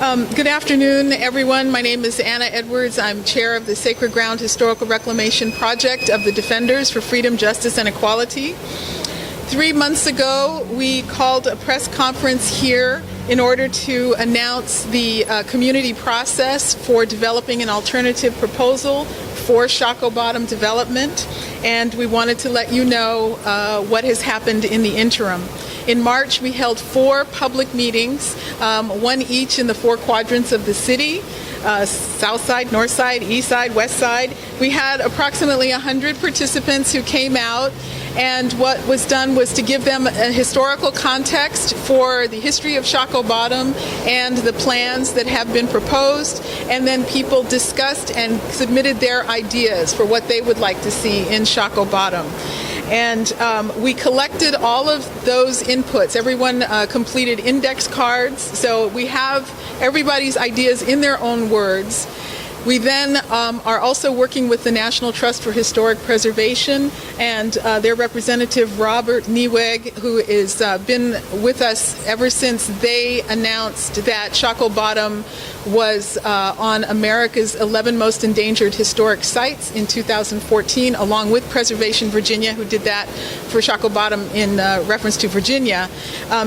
Good afternoon, everyone. My name is Anna Edwards. I'm chair of the Sacred Ground Historical Reclamation Project of the Defenders for Freedom, Justice, and Equality. 3 months ago, we called a press conference here in order to announce the community process for developing an alternative proposal for Shockoe Bottom development, and we wanted to let you know what has happened in the interim. In March, we held 4 public meetings, one each in the 4 quadrants of the city, south side, north side, east side, west side. We had approximately 100 participants who came out, and what was done was to give them a historical context for the history of Shockoe Bottom and the plans that have been proposed, and then people discussed and submitted their ideas for what they would like to see in Shockoe Bottom. And we collected all of those inputs. Everyone completed index cards, so we have everybody's ideas in their own words. We then are also working with the National Trust for Historic Preservation and their representative Robert Nieweg, who has been with us ever since they announced that Shockoe Bottom was on America's 11 most endangered historic sites in 2014, along with Preservation Virginia, who did that for Shockoe Bottom in reference to Virginia.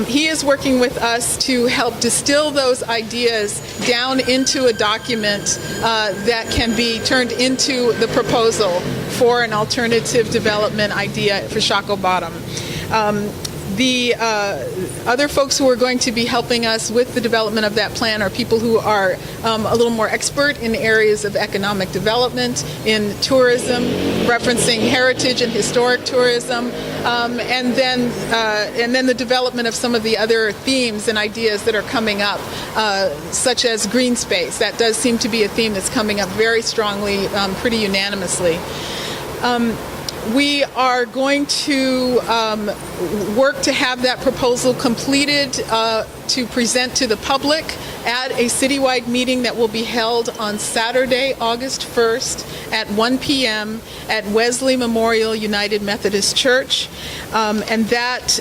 He is working with us to help distill those ideas down into a document that can be turned into the proposal for an alternative development idea for Shockoe Bottom. The other folks who are going to be helping us with the development of that plan are people who are a little more expert in areas of economic development, in tourism, referencing heritage and historic tourism, and then the development of some of the other themes and ideas that are coming up, such as green space. That does seem to be a theme that's coming up very strongly, pretty unanimously. We are going to work to have that proposal completed to present to the public at a citywide meeting that will be held on Saturday, August 1st at 1 p.m. at Wesley Memorial United Methodist Church. And that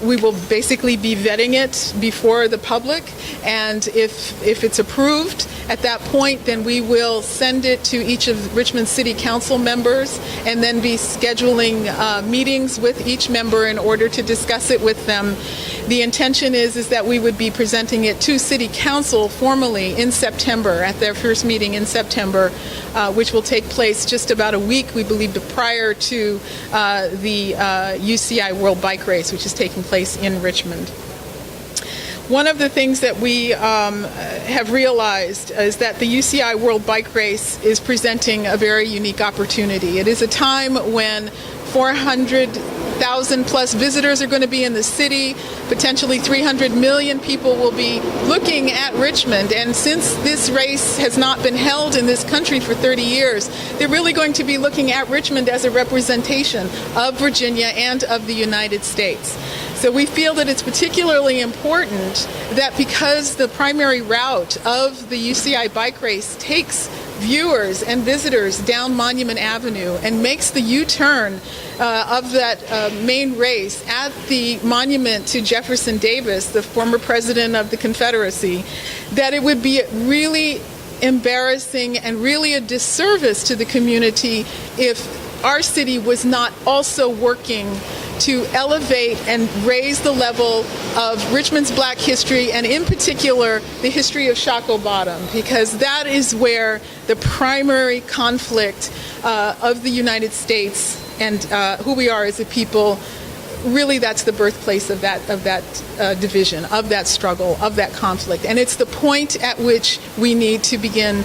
we will basically be vetting it before the public, and if it's approved at that point, then we will send it to each of Richmond City Council members and then be scheduling meetings with each member in order to discuss it with them. The intention is that we would be presenting it to City Council formally in September, at their first meeting in September, which will take place just about a week, we believe, prior to the UCI World Bike Race, which is taking place in Richmond. One of the things that we have realized is that the UCI World Bike Race is presenting a very unique opportunity. It is a time when 400,000 plus visitors are going to be in the city. Potentially 300 million people will be looking at Richmond. And since this race has not been held in this country for 30 years, they're really going to be looking at Richmond as a representation of Virginia and of the United States. So we feel that it's particularly important that because the primary route of the UCI bike race takes viewers and visitors down Monument Avenue and makes the U-turn of that main race at the monument to Jefferson Davis, the former president of the Confederacy, that it would be really embarrassing and really a disservice to the community if our city was not also working to elevate and raise the level of Richmond's black history, and in particular the history of Shockoe Bottom, because that is where the primary conflict of the United States and who we are as a people, really that's the birthplace of that division, of that struggle, of that conflict. And it's the point at which we need to begin,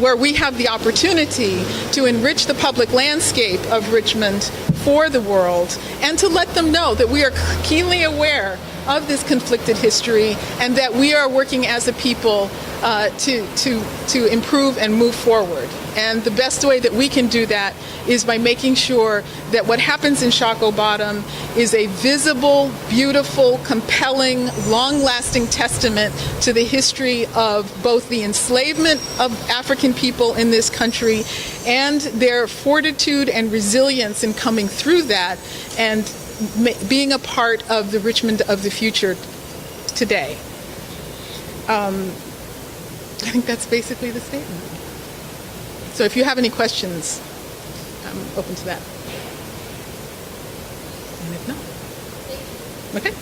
where we have the opportunity to enrich the public landscape of Richmond for the world, and to let them know that we are keenly aware of this conflicted history and that we are working as a people to improve and move forward. And the best way that we can do that is by making sure that what happens in Shockoe Bottom is a visible, beautiful, compelling, long-lasting testament to the history of both the enslavement of African people in this country and their fortitude and resilience in coming through that and being a part of the Richmond of the future today. I think that's basically the statement. So if you have any questions, I'm open to that. And if not, okay.